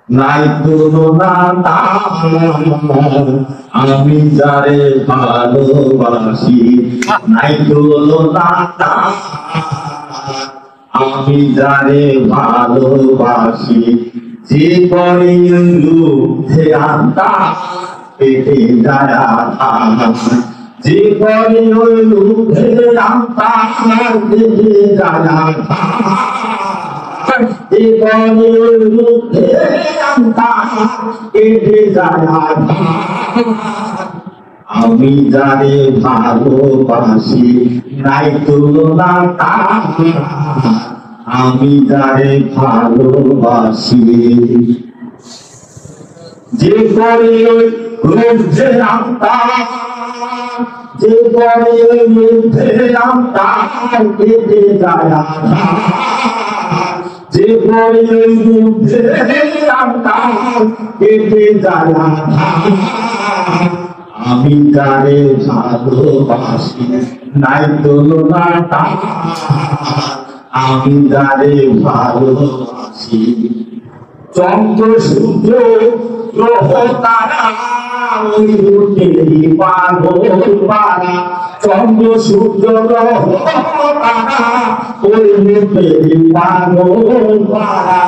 নাই তুলনা তার, আমি যারে ভালোবাসি নাই তুলনা তার, আমি যারে ভালোবাসি। জীবনে লুঠে আনতা পেটে যায় আঘাত, জীবনে লুঠে আনতা পেটে যায় আঘাত, জীবনে লুঠে আনতা পেটে যায় আঘাত। আমি যারে ভালোবাসি নাই তুলনা তার, আমি যারে ভালোবাসি। যে করে রুদ্ধে আমতা, যে করে রুদ্ধে আমতা কেটে যায় আঘাত, যে করে রুদ্ধে আমতা কেটে যায় আঘাত। আমি যারে ভালোবাসি নাই তুলনা তার, আমি যারে ভালোবাসি। চন্দ্র সূর্য গ্রহ তারা ওই রূপেরই পাগল পারা, চন্দ্র সূর্য গ্রহ তারা ওই রূপেরই পাগল পারা।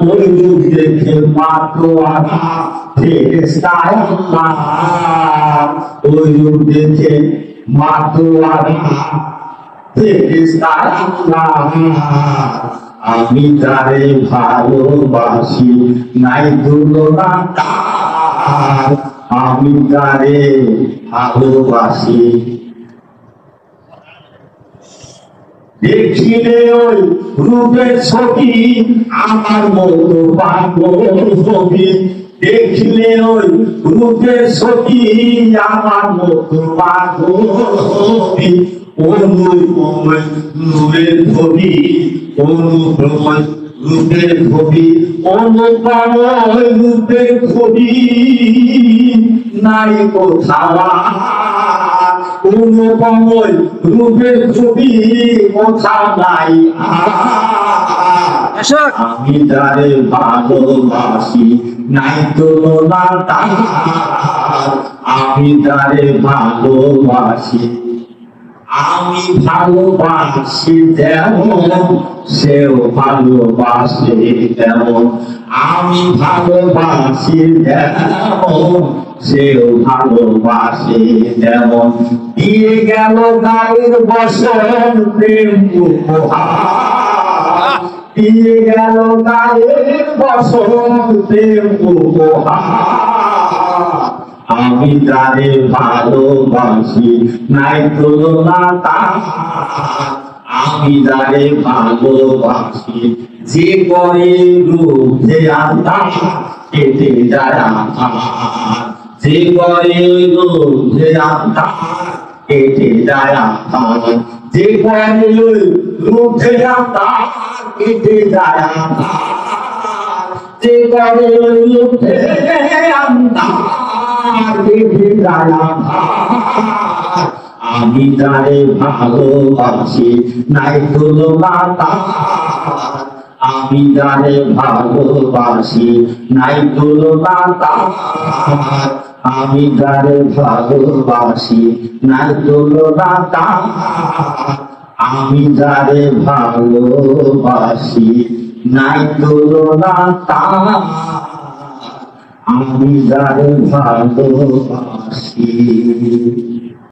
ওই রূপ দেখে মাতোয়ারা ফেরেশতায় আল্লাহ, ওই রূপ দেখে মাতোয়ারা ফেরেশতায় আল্লাহ। আমি যারে ভালোবাসি নাই তুলনা তার, আমি যারে ভালোবাসি। দেখিলে ওই রূপের ছবি আমার মতো পাগল হবি, দেখিলে ওই রূপের ছবি আমার মতো পাগল হবি। অনুপময় নূরের ছবি, অনুপময় রূপের ছবি, অনুপময় রূপের ছবি নাই কোথাও। অনুপময় রূপের ছবি কোথাও নাই। আমি যারে ভালোবাসি নাই তুলনা তার, আমি যারে ভালোবাসি। আমি ভালোবাসি যেমন সেও ভালোবাসে তেমন, আমি ভালোবাসি যেমন সেও ভালোবাসে তেমন। দিয়ে গেল গায়ের বসন প্রেম উপহার, দিয়ে গেল গায়ের বসন প্রেম উপহার। আমি যারে ভালোবাসি নাই তুলনা তার, আমি যারে ভালোবাসি। যে করে রূপে আনতা কেটে যায় আঘাত, যে করে রূপে আনতা কেটে যায় আঘাত, যে করে রূপে আনতা কেটে যায় আঘাত, যে করে রূপে আনতা কেটে যায় আঘাত। আমি যারে ভালোবাসি নাই তুলনা তার, আমি যারে ভালোবাসি নাই তুলনা তার, আমি যারে ভালোবাসি নাই তুলনা তার, আমি যারে ভালোবাসি নাই তুলনা তার, আমি যারে ভালোবাসি।